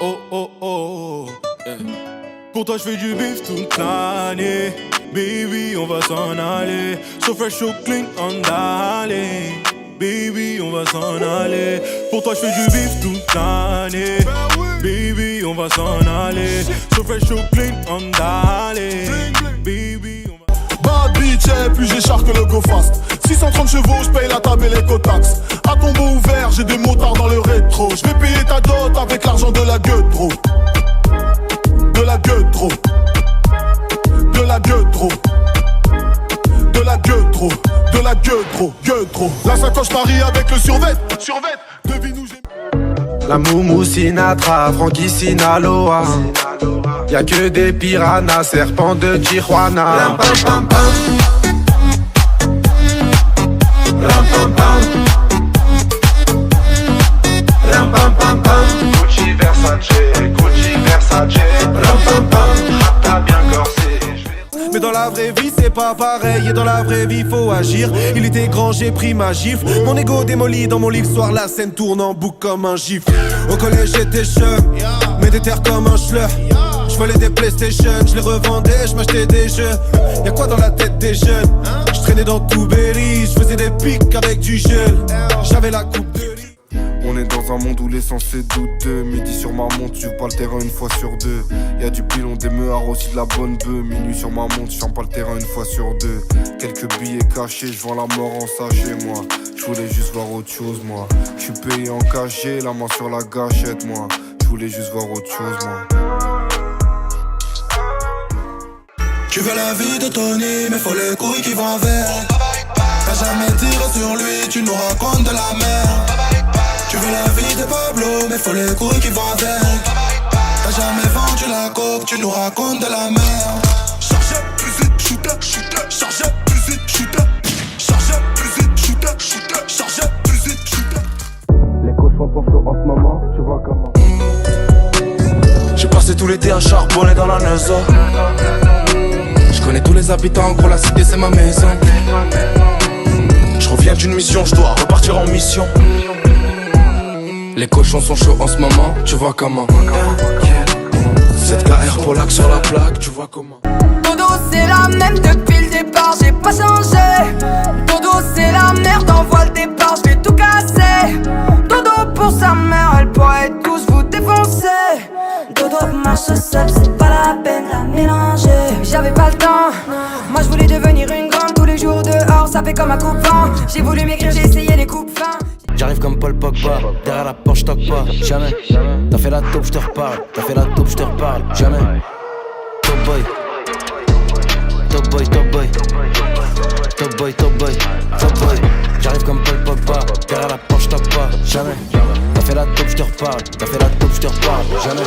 Oh oh oh, yeah. Pour toi je fais du bif toute l'année. Baby on va s'en aller. So fresh, so clean, on d'aller. Baby on va s'en aller. Pour toi je fais du bif toute l'année. Baby on va s'en aller. So fresh, so clean, on d'aller. Baby on va... Bad bitch, plus j'ai char que le go fast. 630 chevaux, je paye la table et l'éco-taxe. À tombeau ouvert, j'ai des motards dans le rétro. Je vais payer ta dot avec l'argent de la gueule trop. De la gueule trop. De la gueule trop. De la gueule trop. De la gueule trop. Gueule trop. La sacoche Paris avec le survêt. Devine où j'ai... La Moumou Sinatra, Frankie Sinaloa. Y'a que des piranhas, serpents de Tijuana. Ram pam pam pam. Ram pam pam. Ram pam pam pam. Gucci Versace. Ram pam pam. T'as bien corsé. Mais dans la vraie vie c'est pas pareil. Et dans la vraie vie faut agir. Il était grand, j'ai pris ma gifle. Mon ego démoli dans mon livre soir. La scène tourne en boucle comme un gif. Au collège j'étais chum, mais des terres comme un schleur. J'volais des PlayStation, j'les revendais, j'm'achetais des jeux. Y'a quoi dans la tête des jeunes? J'traînais dans tout Belize, j'faisais des pics avec du gel. J'avais la coupe de lit. On est dans un monde où l'essence est douteux. Midi sur ma montre, tu pas le terrain une fois sur deux. Y'a du pilon, des meuhards, aussi de la bonne bœuf. Minuit sur ma montre, j'fais pas le terrain une fois sur deux. Quelques billets cachés, j'vends la mort en sachet moi. J'voulais juste voir autre chose moi. J'suis payé en cachet, la main sur la gâchette moi. J'voulais juste voir autre chose moi. Tu veux la vie de Tony, mais faut les couilles qui vont avec. T'as jamais tiré sur lui, tu nous racontes de la merde. Tu veux la vie de Pablo, mais faut les couilles qui vont avec. T'as jamais vendu la coke, tu nous racontes de la merde. Charge plus vite, shooter. Charge plus vite, shooter. Charge plus vite, shooter. Charge plus vite, shooter. Les cochons sont chauds en ce moment, tu vois comment. J'ai passé tout l'été à charbonner dans la neige. Je connais tous les habitants, gros la cité c'est ma maison. Je reviens d'une mission, je dois repartir en mission. Les cochons sont chauds en ce moment, tu vois comment. Cette KR Polac sur la plaque, tu vois comment. Dodo c'est la même depuis le départ, j'ai pas changé. Dodo c'est la merde, envoie le départ, je vais tout casser. Dodo pour sa mère, elle pourrait tous vous défoncer. Dodo marche seul, c'est pas la peine de la mélanger. J'avais pas le temps, moi je voulais devenir une grande. Tous les jours dehors, ça fait comme un coupe-vent. J'ai voulu m'écrire, j'ai essayé les coupes fins. J'arrive comme Paul Pogba, derrière la porte j'toque pas, jamais. T'as fait la taupe, j'te reparle, t'as fait la taupe, j'te reparle, jamais. Top boy, top boy, top boy, top boy, top boy, top boy. J'arrive comme Paul Pogba, derrière la porte j'toque pas, jamais. T'as fait la taupe, j'te reparle, t'as fait la taupe, j'te reparle, jamais.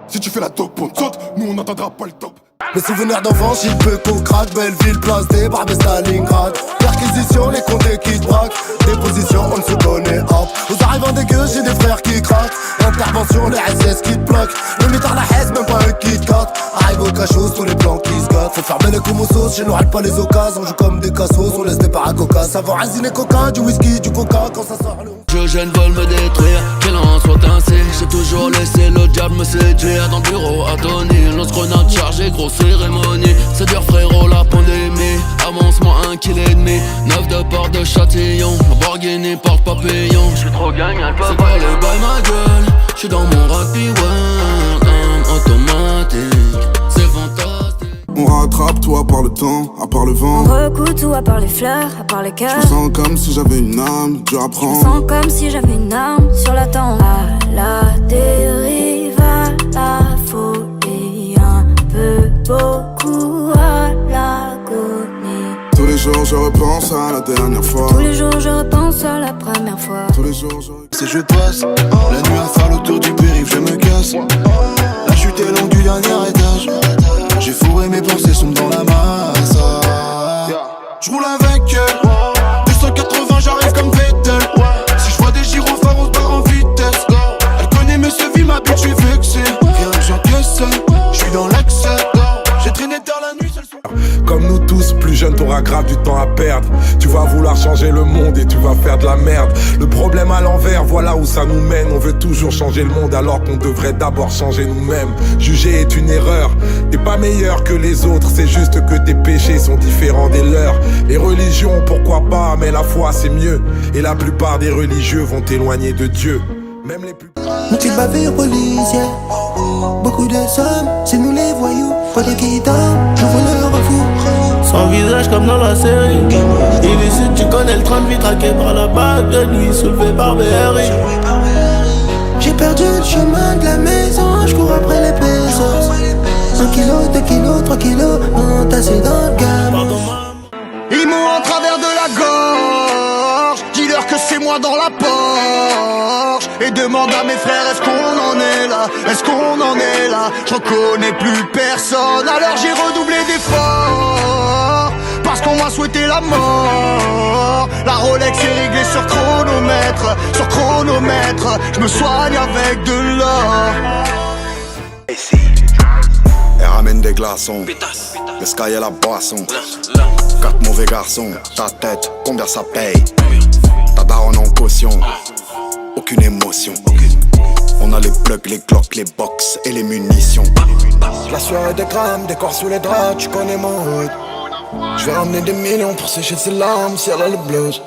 Si tu fais la top, on te saute, nous on n'entendra pas le top. Mes souvenirs d'enfance, il peut qu'on craque. Belleville, place des barbes, Stalingrad. Perquisition, les comptes qui te braquent. Déposition, on ne se connaît hop. Aux arrivants des gueux, j'ai des frères qui craquent. Intervention, les SS qui te bloquent. Le mitard, la haisse, même pas un Kit Kat. Arrive au cachot, tous les plans qui se gâtent. Faut fermer les commosos, chez nous râle pas les occasions. On joue comme des cassos, on laisse des paracocas. Savoir résiner coca, du whisky, du coca. Quand ça sort, le... Je jeunes veulent me détruire, qu'elle en soit ainsi. J'ai toujours laissé le diable me séduire. Dans le bureau à Tony, lance-grenade chargée, grosse cérémonie. C'est dur frérot la pandémie. Avance-moi 1,5 kg. 9 de porte de Châtillon. Lamborghini porte papillon. J'suis trop gang, elle peut pas. C'est pas le bail ma gueule. J'suis dans mon rugby world, automatique. C'est fantastique. On rattrape tout à part le temps, à part le vent. On recoue tout à part les fleurs, à part les cœurs. Je me sens comme si j'avais une âme, dur à prendre. Je me sens comme si j'avais une arme sur la tempe. À la dérive, à la folie, un peu beaucoup à l'agonie. Tous les jours je repense à la dernière fois. Tous les jours je repense à la première fois. Tous les jours C'est je passe, la nuit à faire le tour du périph', je me casse. La chute est longue du dernier étage. J'ai fourré mes pensées, sont dans la masse. J'roule avec elle, 280 j'arrive comme Vettel. Si j'vois des gyrophares on se barre en vitesse. Elle connaît mes sevis, ma bitch j'suis vexé. Rien que j'encaisse, j'suis dans l'excès. J'ai traîné tard la nuit seul soir. Comme nous tous, plus jeune t'auras grave du temps à perdre. Tu vois vas vouloir changer le monde et tu vas faire de la merde. Le problème à l'envers, voilà où ça nous mène. On veut toujours changer le monde alors qu'on devrait d'abord changer nous-mêmes. Juger est une erreur, t'es pas meilleur que les autres, c'est juste que tes péchés sont différents des leurs. Les religions, pourquoi pas, mais la foi c'est mieux. Et la plupart des religieux vont t'éloigner de Dieu. Même les plus... Une petite bavure policière, beaucoup de sommes, c'est nous les voyous. Pas de guitare, j'ouvre le refour. Son visage comme dans la série. Illicite, tu connais le train de vie traqué par la bague de nuit, soulevé par BRI. J'ai perdu le chemin de la maison, je cours après les pesos. 1 kilo, 2 kilos, 3 kilos, entassés dans le gamme. Ils m'ont en travers de la gorge, dis-leur que c'est moi dans la Porsche. Et demande à mes frères, est-ce qu'on en est là? Est-ce qu'on en est là? Je reconnais plus personne, alors j'ai redoublé d'efforts. Parce qu'on m'a souhaité la mort. La Rolex est réglée sur chronomètre. Sur chronomètre, je me soigne avec de l'or. Elle ramène des glaçons, le sky et la boisson. 4 mauvais garçons, ta tête, combien ça paye? Ta daronne en caution, aucune émotion. On a les plugs, les glocks, les box et les munitions. La sueur et des grammes, des corps sous les draps, tu connais mon hood. Je vais ramener des millions pour sécher ses larmes si elle a le blues.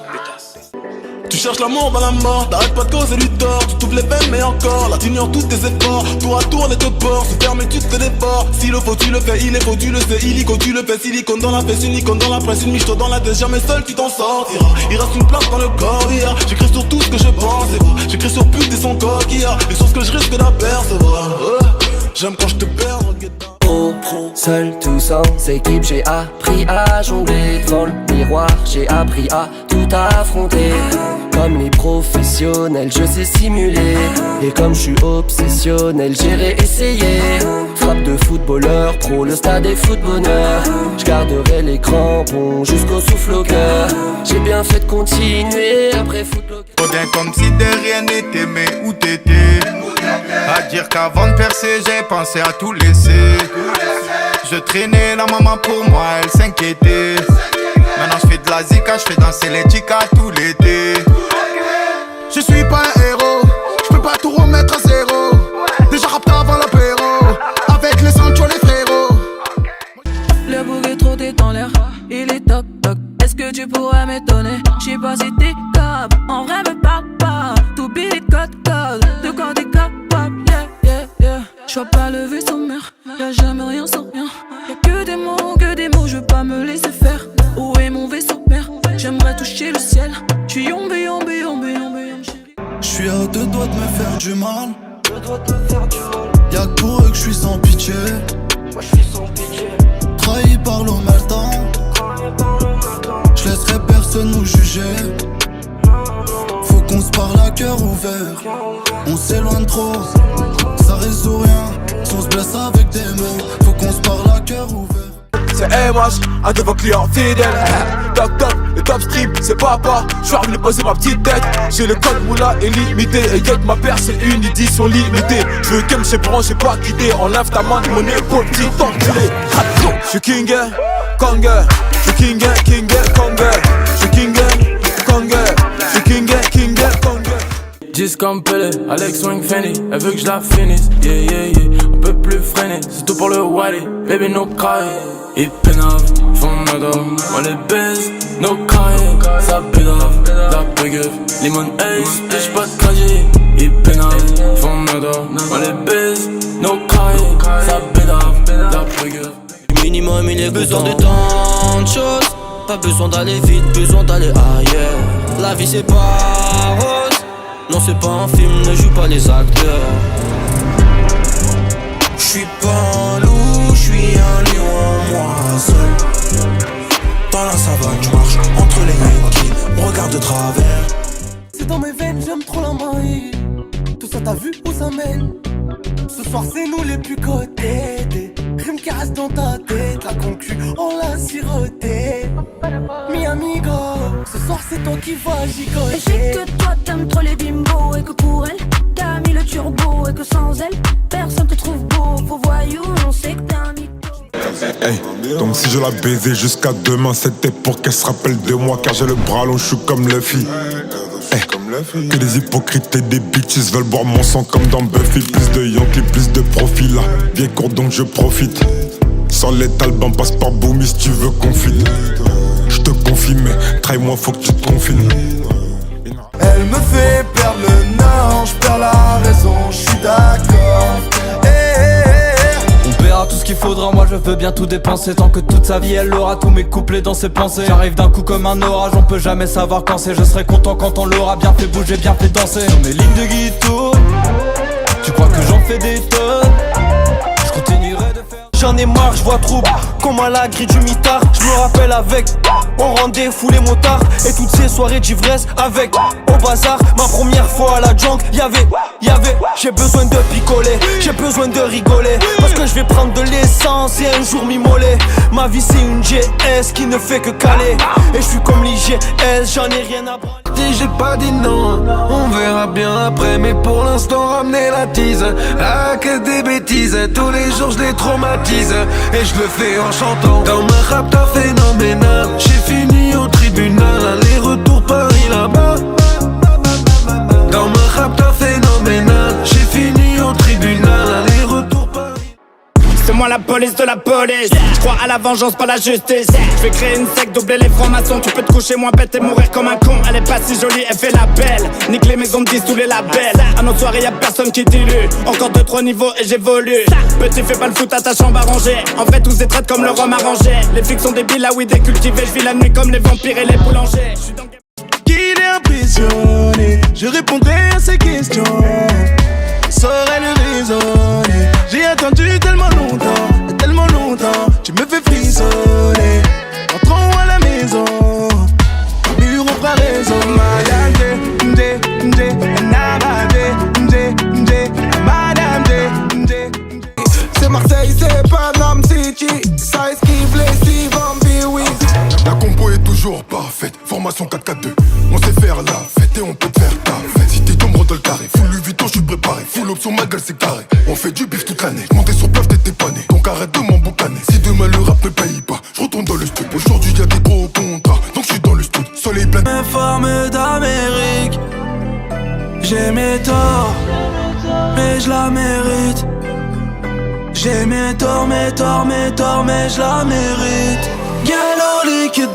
Tu cherches l'amour dans la mort, t'arrêtes pas de causer du tort. Tu t'ouvres les veines mais encore, là t'ignores tous tes efforts. Tour à tour les deux ports, se ferme et tu te défores. S'il le faut tu le fais, il est faux tu le sais. Illico tu le fais, silicone dans la fesse, une icône dans la presse. Une miche-toi dans la tête, jamais seul tu t'en sortiras. Il reste une place dans le corps, yeah. J'écris sur tout ce que je pense et vois. J'écris sur pute et son corps qui a les sources que je risque d'apercevoir. J'aime quand je te perds. Seul tout sans équipe, j'ai appris à jongler. Devant le miroir, j'ai appris à tout affronter. Comme les professionnels, je sais simuler. Et comme je suis obsessionnel, j'ai réessayé. Frappe de footballeur, pro, le stade est foot bonheur. Je garderai les crampons jusqu'au souffle au cœur. J'ai bien fait de continuer après footlocker. Bien comme si de rien n'était, mais où t'étais? À dire qu'avant de percer, j'ai pensé à tout laisser. Je traînais la maman pour moi, elle s'inquiétait. Maintenant je fais de la zika, je fais danser les chicas tout l'été. Je suis pas un héros, je peux pas tout remettre à zéro. Déjà rapté avant l'apéro, avec les Sancho les frérots. Le bouc est trop dans l'air, il est toc toc. Est-ce que tu pourrais m'étonner? J'sais pas si t'es capable, en vrai me parle pas. Tout billet code code, de quand t'es capable, yeah yeah yeah. J'vois pas le vaisseau mère, y'a jamais rien sans rien. Y'a que des mots, je veux pas me laisser faire. Où est mon vaisseau mère? J'aimerais toucher le ciel. J'suis yombe. J'suis à 2 doigts de me faire du mal. Y'a que pour eux que j'suis sans pitié. Trahi par l'omerta. J'laisserai personne nous juger. Faut qu'on se parle à cœur ouvert. On s'éloigne trop, ça résout rien. Si on se blesse avec des mots, faut qu'on se parle à cœur ouvert. C'est MH, un de vos clients fidèles. Toc toc, le top strip, c'est papa. J'suis venu poser ma petite tête. J'ai le code moula illimité. Et y'a que ma paire, c'est une édition limitée. J'veux qu'elle me chez branche, j'ai pas quitté. Enlève ta main de mon épaule, petit enculé. J'suis King, Kong. J'suis King, Kong. J'suis King, Kong. J'suis King, Kong. 10 comme Pelé, Alex Swing Fanny. Elle veut que je la finisse, yeah yeah yeah. On peut plus freiner, c'est tout pour le Wally. Baby no cry, il pénave, font m'adore. Moi les baise, no cry. Ça pédave, la pégueuf. Limon Ace, j'suis pas de casier. Il pénave, font m'adore. Moi les baise, no cry. Ça pédave, la pégueuf. Minimum il est besoin de tant de choses. Pas besoin d'aller vite, besoin d'aller ailleurs. La vie c'est pas rose. Non c'est pas un film, ne joue pas les acteurs. J'suis pas un loup, j'suis un lion en moi seul. Dans la savane, j'marche entre les Yankees, on regarde de travers. C'est dans mes veines, j'aime trop la maille. Tout ça t'as vu où ça mène? Ce soir c'est nous les plus cotés. Des rimes qui restent dans ta tête. La concu, on l'a siroté. Mi amigo, ce soir c'est toi qui vas gigoter. Et je sais que toi t'aimes trop les bimbos. Et que pour elle, t'as mis le turbo. Et que sans elle, personne te trouve beau. Faux voyou, on sait que t'es un mytho. Hey, Donc si je la baisais jusqu'à demain, c'était pour qu'elle se rappelle de moi. Car j'ai le bras long, je suis comme Luffy. Que des hypocrites et des bitches veulent boire mon sang comme dans Buffy. Plus de Yankee, plus de profil là. Viens court donc je profite. Sans les talbans, passe par Boomy si tu veux qu'on file. Je te confie mais trahis-moi, faut que tu te confines. Elle me fait perdre le nord, je perds la raison, je suis d'accord. On paiera tout ce qu'il faudra, moi je veux bien tout dépenser. Tant que toute sa vie elle aura tous mes couplets dans ses pensées. J'arrive d'un coup comme un orage, on peut jamais savoir quand c'est. Je serai content quand on l'aura bien fait bouger, bien fait danser. Sur mes lignes de guitare, tu crois que j'en fais des tonnes? Je continuerai de faire. J'en ai marre, je vois trouble, comme à la grille du mitard. Je me rappelle avec, on rendait fou les motards. Et toutes ces soirées d'ivresse avec, au bazar. Ma première fois à la jungle, y'avait, j'ai besoin de picoler, j'ai besoin de rigoler. Parce que je vais prendre de l'essence et un jour m'immoler. Ma vie c'est une GS qui ne fait que caler. Et je suis comme l'IGS, j'en ai rien à prendre. J'ai pas dit non, on verra bien après. Mais pour l'instant ramener la tease. Ah que des bêtises, tous les jours je les traumatise. Et je le fais en chantant. Dans ma rap t'as phénoménal. J'ai fini au tribunal, aller-retour Paris là-bas. Dans ma rap t'as phénoménal. J'ai fini au tribunal, aller-retour Paris. C'est moi la police de la police. Je crois à la vengeance, pas la justice. Je vais créer une secte, doubler les francs-maçons. Tu peux te coucher moins bête et mourir comme un con. Elle est pas si jolie, elle fait la belle. Nique les maisons de 10, tous les labels. À nos soirées y'a personne qui dilue. Encore 2-3 niveaux et j'évolue. Petit fais pas le foot à ta chambre arrangée. En fait tous se traitent comme le rhum arrangé. Les flics sont débiles, là oui décultivés. Je vis la nuit comme les vampires et les boulangers. Qu'il est impressionné, je répondrai à ces questions. Saurais le raisonner. J'ai attendu tellement longtemps, tu me fais frissonner. Entrons à la maison, mur au raison. Madame C'est Marseille, c'est Panam City. Ça esquive les Steve oui. La compo est toujours parfaite, formation 4-4-2. On sait faire la fête et on peut te faire ta fête. Si t'es d'ombre dans le carré, full Louis Vuitton, je suis préparé. Full option, ma gueule c'est carré. On fait du bif toute l'année. Monter sur plaf, t'étais pané. Donc arrête de m'emboucaner. Si demain le rap ne paye pas, je retourne dans le studio. Aujourd'hui y'a des gros contrats, donc je suis dans le studio. Soleil plein. Informe d'Amérique. J'ai mes torts, mais je la mérite. J'ai mes torts, mais je la mérite. Gallo liquide